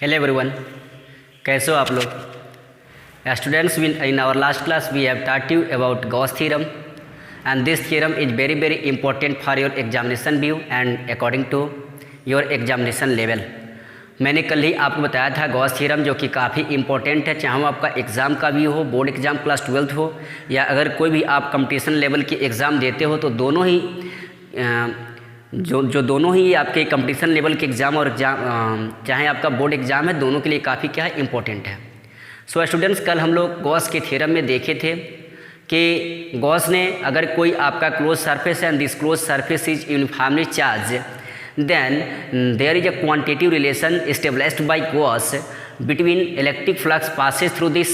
Hello everyone, कैसे हो आप लोग? Students, in our last class we have taught you about Gauss theorem, and this theorem is very important for your examination view and according to your examination level. मैंने कल ही आपको बताया था Gauss theorem जो कि काफ़ी इंपॉर्टेंट है, चाहे वो आपका एग्ज़ाम का भी हो, बोर्ड एग्ज़ाम क्लास 12 हो, या अगर कोई भी आप कंपटीशन लेवल के एग्ज़ाम देते हो तो दोनों ही दोनों ही आपके कंपटीशन लेवल के एग्ज़ाम और चाहे आपका बोर्ड एग्ज़ाम है, दोनों के लिए काफ़ी क्या है इंपॉर्टेंट है। सो स्टूडेंट्स, कल हम लोग गॉस के थ्योरम में देखे थे कि गॉस ने अगर कोई आपका क्लोज सरफेस है and this close surface is uniformly charge, then there is a quantitative relation established by Gauss between electric flux passes through this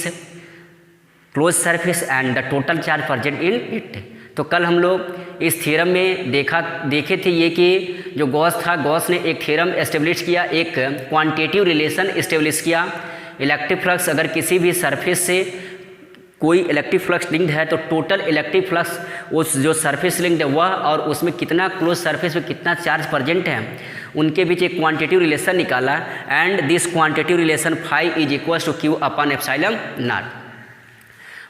closed surface and the total charge present in it। तो कल हम लोग इस theorem में देखे थे ये कि जो गॉस था, गॉस ने एक थ्योरम एस्टेब्लिश किया, एक क्वांटिटेटिव रिलेशन एस्टेब्लिश किया। इलेक्ट्रिक फ्लक्स अगर किसी भी सरफेस से कोई इलेक्ट्रिक फ्लक्स लिंक्ड है तो टोटल इलेक्ट्रिक फ्लक्स उस जो सरफेस लिंक्ड है वह और उसमें कितना क्लोज सरफेस में कितना चार्ज प्रेजेंट है, उनके बीच एक क्वांटिटेटिव रिलेशन निकाला। And this quantitative relation phi is equal to Q upon epsilon not.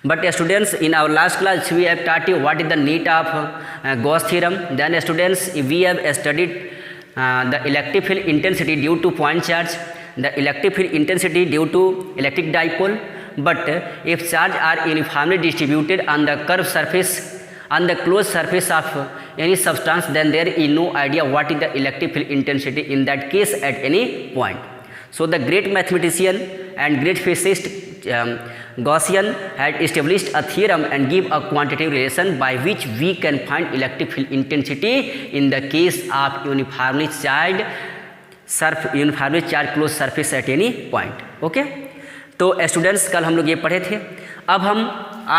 But students, in our last class we have taught you what is the need of Gauss theorem. Then students, we have studied the electric field intensity due to point charge, the electric field intensity due to electric dipole. But if charge are uniformly distributed on the curved surface, on the closed surface of any substance, then there is no idea what is the electric field intensity in that case at any point. So the great mathematician and great physicist Gaussian had established a theorem and give a quantitative relation by which we can find electric field intensity in the case of uniformly charged closed surface at any point. Okay? तो students, कल हम लोग ये पढ़े थे। अब हम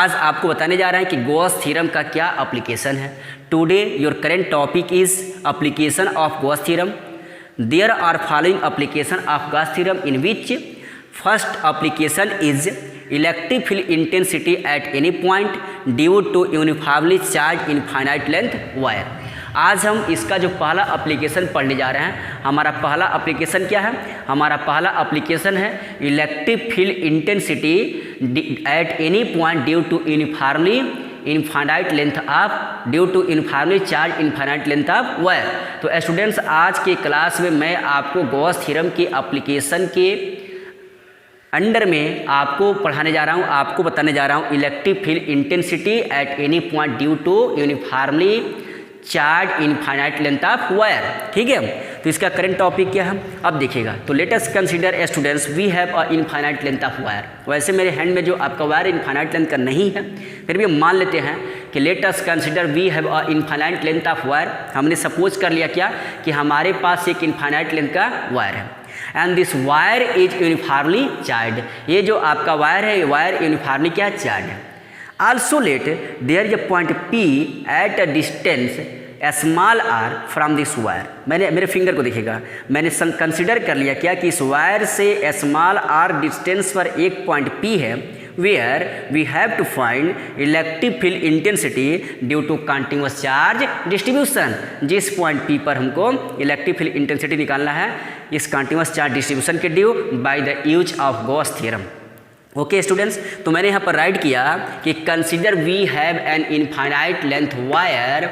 आज आपको बताने जा रहे हैं कि गॉस थ्योरम का क्या एप्लीकेशन है। Today your current topic is application of Gauss theorem. There are following application of Gauss theorem in which first application is electric field intensity at any point due to uniformly charge infinite length wire. आज हम इसका जो पहला application पढ़ने जा रहे हैं, हमारा पहला एप्लीकेशन क्या है? हमारा पहला एप्लीकेशन है electric field intensity at any point due to uniformly infinite length of due to uniformly charge infinite length of wire. तो स्टूडेंट्स, आज के क्लास में मैं आपको गॉस थ्योरम के एप्लीकेशन के अंडर में आपको पढ़ाने जा रहा हूँ, आपको बताने जा रहा हूँ electric field intensity at any point due to uniformly charge infinite length of wire. ठीक है, तो इसका करंट टॉपिक क्या है अब देखिएगा। तो let us consider students we have a infinite length of wire. वैसे मेरे हैंड में जो आपका वायर इनफाइनाइट लेंथ का नहीं है, फिर भी मान लेते हैं कि let us consider we have a infinite length of wire. हमने सपोज कर लिया क्या कि हमारे पास एक इनफाइनाइट लेंथ का वायर है and this wire is uniformly charge. ये जो आपका वायर है, ये वायर यूनिफॉर्मली क्या चार्ज है। Also let there is a point P at a distance small r from this wire। मैंने मेरे फिंगर को देखिएगा, मैंने कंसिडर कर लिया क्या कि इस वायर से स्मॉल r डिस्टेंस पर एक पॉइंट P है where we have to find electric field intensity due to continuous charge distribution। जिस पॉइंट P पर हमको इलेक्ट्रिक फील्ड इंटेंसिटी निकालना है इस कंटिन्यूस चार्ज डिस्ट्रीब्यूशन के due by the use of Gauss theorem. Okay students, तो मैंने यहाँ पर राइट किया कि consider we have an infinite length wire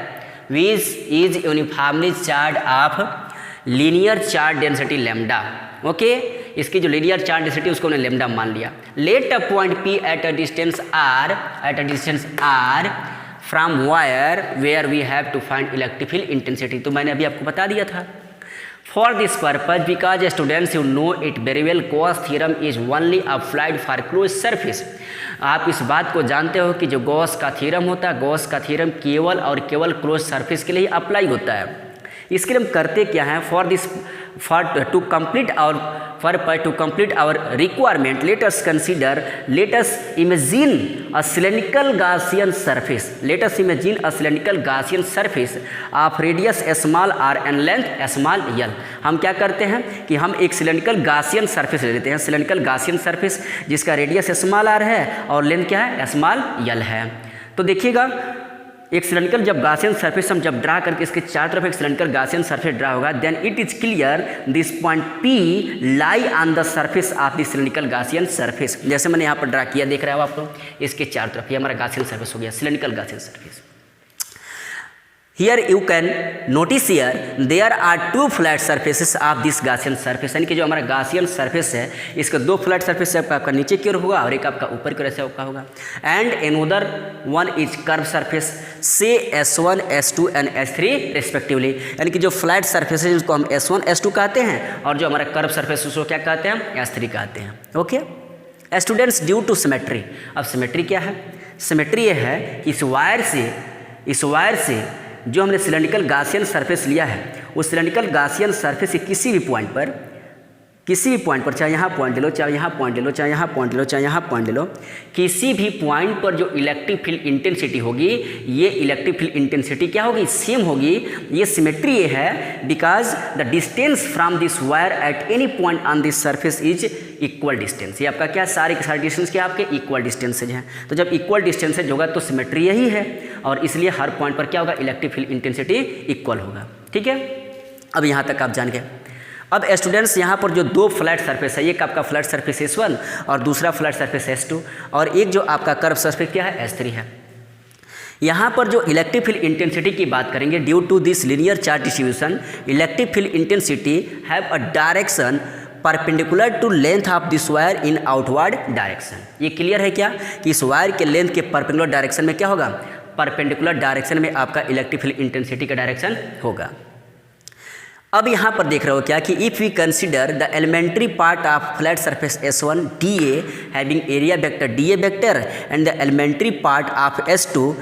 which is uniformly charge of linear charge density lambda. Okay, इसकी जो लीनियर चार्ज डेंसिटी उसको हमने लेमडा मान लिया। Let a point P at a distance R from wire where we have to find electric field intensity. तो मैंने अभी आपको बता दिया था। For this purpose, because students you know it very well, Gauss theorem is only applied for closed surface। आप इस बात को जानते हो कि जो गॉस का थ्योरम होता है, गॉस का थ्योरम केवल और केवल क्लोज सरफेस के लिए अप्लाई होता है। इसके लिए हम करते क्या हैं, to complete our requirement let us imagine a cylindrical Gaussian surface of radius small r and length small l। हम क्या करते हैं कि हम एक सिलेंड्रिकल गासियन सरफेस ले लेते हैं, सिलेंड्रिकल गासियन सरफेस जिसका रेडियस स्मॉल r है और लेंथ क्या है स्मॉल l है। तो देखिएगा एक सिलेंड्रिकल जब गासियन सरफेस हम जब ड्रा करके इसके चारों तरफ एक सिलेंड्रिकल गासियन सरफेस ड्रा होगा, then it is clear this point P lie on the surface of this cylindrical Gaussian surface. जैसे मैंने यहाँ पर ड्रा किया, देख रहे हो आप लोग, इसके चारों तरफ ये हमारा गासियन सरफेस हो गया, cylindrical Gaussian surface. Here you can notice here there are two flat surfaces of this Gaussian surface, यानी कि जो हमारा Gaussian surface है इसका दो फ्लैट सरफेस है, आपका नीचे की ओर होगा और एक आपका ऊपर की ओर ऐसा होगा। And another one is curved surface say S1, S2 and S3 respectively, यानी कि जो फ्लैट सरफेस है जिसको हम S1, S2 कहते हैं और जो हमारा कर्व सरफेस उसको क्या कहते हैं, S3 कहते हैं। Okay students, due to symmetry. अब सिमेट्री क्या है? सिमेट्री ये है कि इस वायर से जो हमने सिलेंड्रिकल गासियन सरफेस लिया है, उस सिलेंड्रिकल गासियन सरफेस के किसी भी पॉइंट पर, चाहे यहाँ पॉइंट ले लो, चाहे यहाँ पॉइंट ले लो, चाहे यहाँ पॉइंट ले लो, चाहे यहाँ पॉइंट ले लो, किसी भी पॉइंट पर जो इलेक्ट्रिक फील्ड इंटेंसिटी होगी, ये इलेक्ट्रिक फील्ड इंटेंसिटी क्या होगी, सेम होगी। ये सिमेट्री ये है because the distance from this wire eight any point on this surface is equal distance. ये आपका क्या सारे के सारे डिस्टेंस क्या आपके इक्वल डिस्टेंसेज हैं। तो जब इक्वल डिस्टेंसेज होगा तो सिमेट्री यही है और इसलिए हर पॉइंट पर क्या होगा, इलेक्ट्रिक फील्ड इंटेंसिटी इक्वल होगा। ठीक है, अब यहाँ तक आप जान गए। अब स्टूडेंट्स यहाँ पर जो दो फ्लैट सरफेस है, एक आपका फ्लैट सरफेस S1 और दूसरा फ्लैट सरफेस S2 और एक जो आपका कर्व सरफेस क्या है, S3 है। यहाँ पर जो इलेक्ट्रिक फील्ड इंटेंसिटी की बात करेंगे, due to this linear charge distribution electric field intensity have a direction perpendicular to length of this wire in outward direction. ये क्लियर है क्या कि इस वायर के लेंथ के परपेंडिकुलर डायरेक्शन में क्या होगा, परपेंडिकुलर डायरेक्शन में आपका इलेक्ट्रिक फील्ड इंटेंसिटी का डायरेक्शन होगा। अब यहाँ पर देख रहे हो क्या कि if we consider the elementary part of flat surface S1 dA having area vector dA vector and the elementary part of S2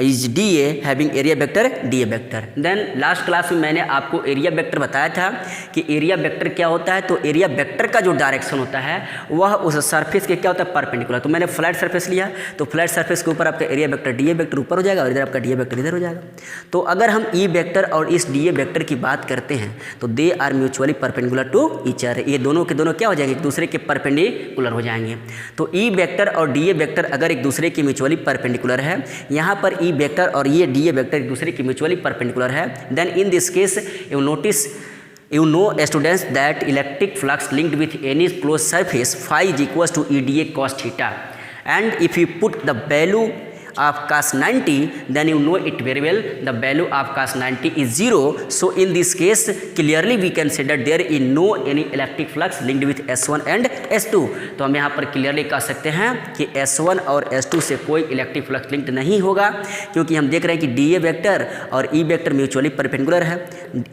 is DA having area vector DA vector. Then last class में मैंने आपको area vector बताया था कि area vector क्या होता है। तो एरिया वेक्टर का जो डायरेक्शन होता है वह उस सरफेस के क्या होता है, परपेंडिकुलर। तो मैंने फ्लैट सरफेस लिया तो फ्लैट सरफेस के ऊपर आपका एरिया वेक्टर DA वेक्टर ऊपर हो जाएगा और इधर आपका DA वेक्टर इधर हो जाएगा। तो अगर हम E वेक्टर और इस DA वेक्टर की बात करते हैं तो they are mutually perpendicular to each other. ये दोनों के दोनों क्या हो जाएंगे, एक दूसरे के परपेंडिकुलर हो जाएंगे। तो E वेक्टर और DA वेक्टर अगर एक दूसरे के म्यूचुअली परपेंडिकुलर है, यहाँ पर E वेक्टर और ये DA वेक्टर एक दूसरे के म्यूचुअली परपेंडिकुलर है, then in this case you know students that electric flux linked with any closed surface phi is equals to EDA cos theta, and if you put the value of cos 90 then you know it very well the value of cos 90 is 0. So in this case clearly we can say that there is no any electric flux linked with S1 and S2. तो हम यहाँ पर clearly कह सकते हैं कि S1 और S2 से कोई इलेक्ट्रिक फ्लक्स लिंक्ड नहीं होगा, क्योंकि हम देख रहे हैं कि DA वेक्टर और E वेक्टर म्यूचुअली परपेंडिकुलर है,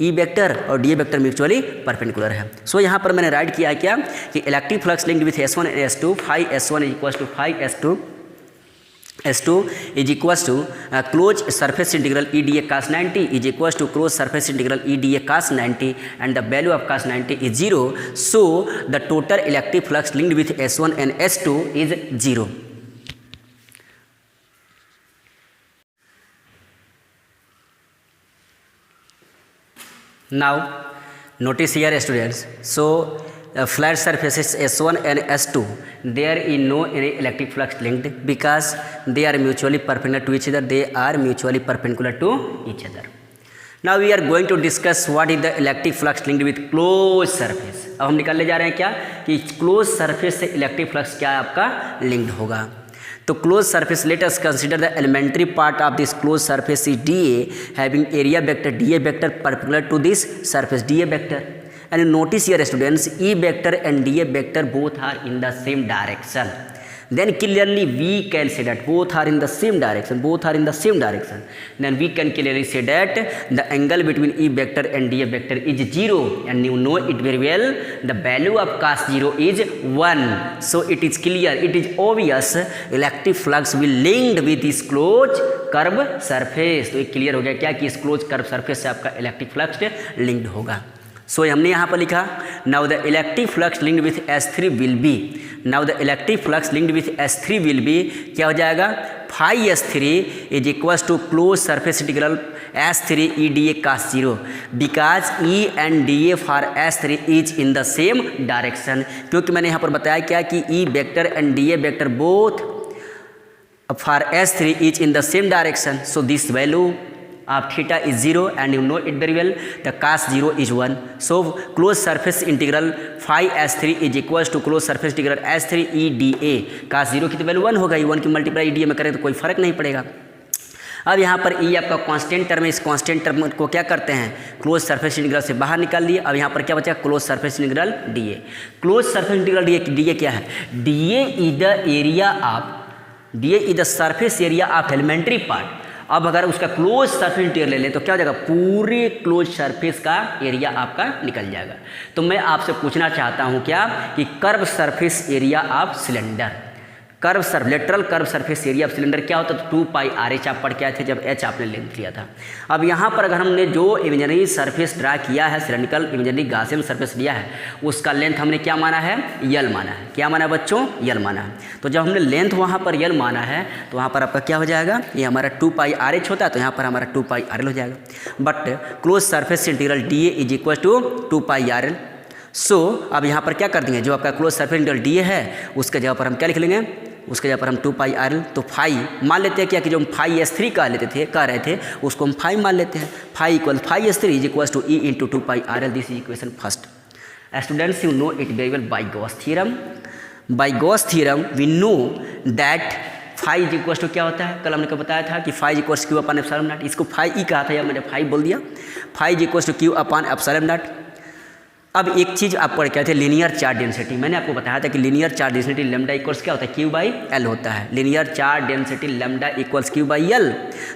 E वेक्टर और DA वेक्टर म्यूचुअली परपेंडिकुलर है। सो यहाँ पर मैंने राइट किया क्या कि electric flux linked with S1 and S2 phi S1 is equals to phi S2 is equals to closed surface integral EDA cos 90 is equals to closed surface integral EDA cos 90 and the value of cos 90 is 0. So the total electric flux linked with S1 and S2 is 0. Now notice here students, so flat surfaces S1 and S2 there is no any electric flux linked because they are mutually perpendicular to each other, they are mutually perpendicular to each other. Now we are going to discuss what is the electric flux linked with closed surface. अब हम निकालने जा रहे हैं क्या कि close surface से electric flux क्या आपका लिंक्ड होगा। तो close surface, let us consider the elementary part of this close surface is DA having area vector DA vector perpendicular to this surface DA vector. And notice here students, E vector and DA vector both are in the same direction. Then clearly we can say that both are in the same direction, then we can clearly say that the angle between E vector and DA vector is 0, and you know it very well, the value of cos 0 is 1. So it is clear, it is obvious electric flux will linked with this closed curve surface. तो ये clear हो गया क्या कि इस close curve surface से आपका electric flux linked होगा। सो हमने यहाँ पर लिखा now the electric flux linked with S3 will be, now the electric flux linked with S3 will be क्या हो जाएगा, phi S3 is equals to close surface integral S3 EDA cos 0 because E and DA for S3 is in the same direction. क्योंकि मैंने यहाँ पर बताया क्या कि E vector and DA vector both for S3 is in the same direction, so this value of theta is 0 and you know it very well, the cos 0 is 1. So closed surface integral phi S3 is equals to closed surface integral S3 e dA. cos 0 की तो value 1 हो गई, 1 की multiply dA में करें तो कोई फर्क नहीं पड़ेगा। अब यहाँ पर ई आपका कांस्टेंट टर्म है, इस कांस्टेंट टर्म को क्या करते हैं, क्लोज सरफेस इंटीग्रल से बाहर निकाल दिए। अब यहाँ पर क्या बचा, close surface integral DA. Close surface integral DA क्या है, DA is the area of, DA is the surface area of elementary part. अब अगर उसका क्लोज सरफेस इंटीग्रल ले लें तो क्या हो जाएगा, पूरे क्लोज सरफेस का एरिया आपका निकल जाएगा। तो मैं आपसे पूछना चाहता हूँ क्या, कि curve surface area of cylinder, lateral curve surface area of cylinder क्या होता है, तो 2 पाई RH आप पढ़ के आए थे जब H आपने लेंथ लिया था। अब यहाँ पर अगर हमने जो इमेजिनरी सरफेस ड्रा किया है, सिलेंड्रिकल इमेजिनरी गॉसियन सरफेस लिया है, उसका लेंथ हमने क्या माना है, यल माना है। क्या माना है बच्चों, यल माना है। तो जब हमने लेंथ वहाँ पर यल माना है तो वहाँ पर आपका क्या हो जाएगा, ये हमारा 2 पाई RH होता है, तो यहाँ पर हमारा 2 पाई RL हो जाएगा। But close surface integral DA is equal to 2 pi RL। So अब यहाँ पर क्या कर देंगे, जो आपका क्लोज सरफेस इंटीग्रल DA है उसके जगह पर हम क्या लिख लेंगे, उसके जगह पर हम 2 पाई RL। तो फाई मान लेते हैं क्या, कि जो हम फाई S3 कह रहे थे उसको हम फाई मान लेते हैं। Phi S3 is equal to E into 2 pi RL। This is equation first. Students, you know it very well by Gauss theorem. By Gauss theorem we know that phi is equal to क्या होता है, कल हमने को बताया था कि phi is equal to Q upon epsilon not. इसको फाई ई कहा था या मैंने फाई बोल दिया। Phi is equal to Q upon epsilon not. अब एक चीज़ आप पढ़ के थे, लीनियर चार्ज डेंसिटी। मैंने आपको बताया था कि linear charge density lambda equals क्या होता है, क्यू बाई एल होता है। Linear charge density lambda equals Q by L.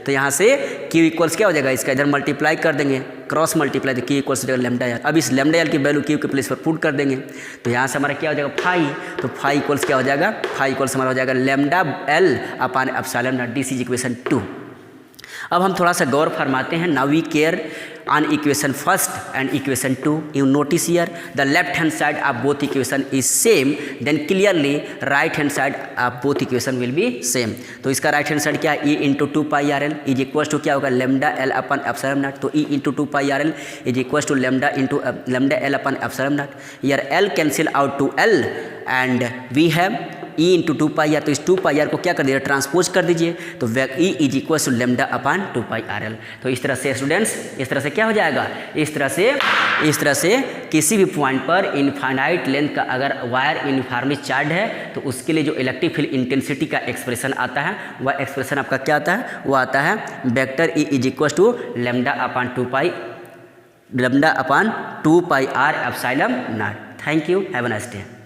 तो यहाँ से क्यू इक्वल्स क्या हो जाएगा, इसका इधर मल्टीप्लाई कर देंगे, क्रॉस मल्टीप्लाई, तो क्यू इक्वल्स हो जाएगा लैम्डा एल। अब इस लैम्डा एल की वैल्यू क्यू के प्लेस पर पुट कर देंगे, तो यहाँ से हमारा क्या हो जाएगा फाई। तो फाई इक्वल्स क्या हो जाएगा, फाई इक्वल्स हमारा हो जाएगा lambda L upon epsilon naught. This is equation 2। अब हम थोड़ा सा गौर फरमाते हैं। Now we care on equation first and equation 2. You notice here the left hand side of both equation is same, then clearly right hand side of both equation will be same. तो इसका right hand side क्या है, E into 2 pi RL is equals to क्या होगा, lambda L upon epsilon naught। तो E into 2 pi RL is equals to lambda into lambda L upon epsilon naught। Here L cancel out to L and we have E into 2 pi R. तो इस 2 pi are को क्या कर दीजिए, transpose कर दीजिए, तो E is equal to lambda upon 2 pi RL। तो इस तरह से स्टूडेंट्स, इस तरह से क्या हो जाएगा, इस तरह से किसी भी पॉइंट पर इनफाइनाइट लेंथ का अगर वायर यूनिफॉर्मली चार्ज है तो उसके लिए जो इलेक्ट्रिक फील्ड इंटेंसिटी का एक्सप्रेशन आता है, वह एक्सप्रेशन आपका क्या आता है, वो आता है vector E is equal to lambda upon 2 pi R epsilon naught. Thank you, have a nice day.